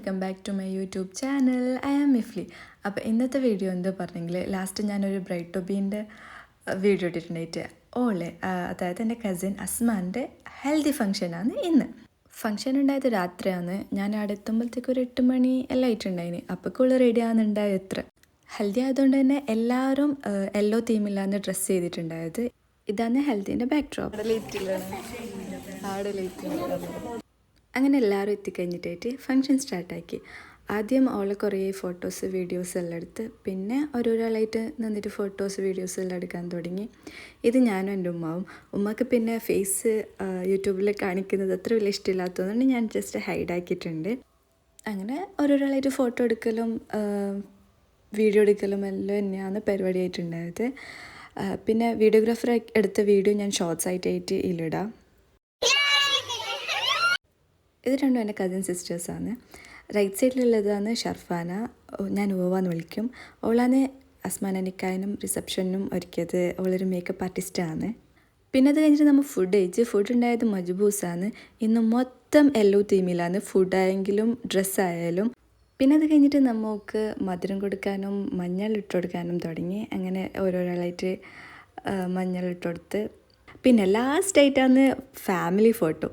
Welcome back to my YouTube channel. I am Mifli. അപ്പോൾ ഇന്നത്തെ video എന്താ പറഞ്ഞെങ്കിൽ ലാസ്റ്റ് ഞാനൊരു ബ്രൈഡ് ടോബീൻ്റെ വീഡിയോ ഇട്ടിട്ടുണ്ടായിട്ട് അതായത് എൻ്റെ കസിൻ അസ്മാൻ്റെ ഹെൽത്തി ഫംഗ്ഷനാണ് ഇന്ന്. ഫംഗ്ഷൻ ഉണ്ടായത് രാത്രിയാണ്. ഞാൻ അവിടെ എത്തുമ്പോഴത്തേക്ക് ഒരു 8 മണി എല്ലാം ആയിട്ടുണ്ടായിന്. അപ്പോഴേക്കുള്ള റെഡി ആകുന്നുണ്ടായത് എത്ര ഹെൽത്തി ആയതുകൊണ്ട് തന്നെ എല്ലാവരും യെല്ലോ തീമിലാണ് ഡ്രസ്സ് ചെയ്തിട്ടുണ്ടായത്. ഇതാണ് ഹെൽത്തിൻ്റെ ബാക്ക് ഡ്രോപ്പ്. അങ്ങനെ എല്ലാവരും എത്തിക്കഴിഞ്ഞിട്ടായിട്ട് ഫംഗ്ഷൻ സ്റ്റാർട്ടാക്കി. ആദ്യം ഓളെ കുറേ ഫോട്ടോസ് വീഡിയോസ് എല്ലാം എടുത്ത് പിന്നെ ഓരോരാളായിട്ട് നിന്നിട്ട് ഫോട്ടോസ് വീഡിയോസ് എല്ലാം എടുക്കാൻ തുടങ്ങി. ഇത് ഞാനും എൻ്റെ ഉമ്മക്ക് പിന്നെ ഫേസ് യൂട്യൂബിൽ കാണിക്കുന്നത് അത്ര വലിയ ഇഷ്ടമില്ലാത്തതുകൊണ്ട് ഞാൻ ജസ്റ്റ് ഹൈഡാക്കിയിട്ടുണ്ട്. അങ്ങനെ ഓരോരാളായിട്ട് ഫോട്ടോ എടുക്കലും വീഡിയോ എടുക്കലും എല്ലാം തന്നെയാണ് പരിപാടിയായിട്ടുണ്ടായത്. പിന്നെ വീഡിയോഗ്രാഫർ എടുത്ത വീഡിയോ ഞാൻ ഷോർട്സ് ആയിട്ട് ഇതിലിടാം. ഇത് രണ്ടും എൻ്റെ കസിൻ സിസ്റ്റേഴ്സാണ്. റൈറ്റ് സൈഡിലുള്ളതാണ് ഷർഫാന, ഞാൻ ഓവാന്ന് വിളിക്കും. ഓളാണ് അസ്മാൻ നിക്കാഹിനും റിസപ്ഷനും ഒരുക്കിയത്. ഓളൊരു മേക്കപ്പ് ആർട്ടിസ്റ്റാണ്. പിന്നെ അത് കഴിഞ്ഞിട്ട് നമ്മൾ ഫുഡ് ഉണ്ടായത് മജ്ബൂസാണ്. ഇന്ന് മൊത്തം യെല്ലോ തീമിലാണ്, ഫുഡായെങ്കിലും ഡ്രസ്സായാലും. പിന്നെ അത് കഴിഞ്ഞിട്ട് നമുക്ക് മധുരം കൊടുക്കാനും മഞ്ഞൾ ഇട്ട് കൊടുക്കാനും തുടങ്ങി. അങ്ങനെ ഓരോരാളായിട്ട് മഞ്ഞൾ ഇട്ട് കൊടുത്ത് പിന്നെ ലാസ്റ്റ് ആയിട്ടാണ് ഫാമിലി ഫോട്ടോ.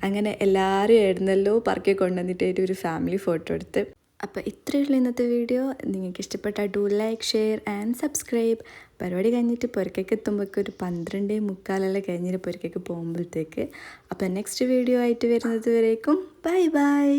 അങ്ങനെ എല്ലാവരും എഴുന്നല്ലോ പറക്കി കൊണ്ടുവന്നിട്ടായിട്ട് ഒരു ഫാമിലി ഫോട്ടോ എടുത്ത്. അപ്പോൾ ഇത്രയുള്ള ഇന്നത്തെ വീഡിയോ. നിങ്ങൾക്ക് ഇഷ്ടപ്പെട്ടാൽ do like, share and subscribe. പരിപാടി കഴിഞ്ഞിട്ട് പുറക്കേക്ക് എത്തുമ്പോഴേക്ക് ഒരു 12:45 കഴിഞ്ഞിട്ട് പുറക്കേക്ക് പോകുമ്പോഴത്തേക്ക്. അപ്പോൾ നെക്സ്റ്റ് വീഡിയോ ആയിട്ട് വരുന്നത് വരേക്കും ബൈ ബൈ.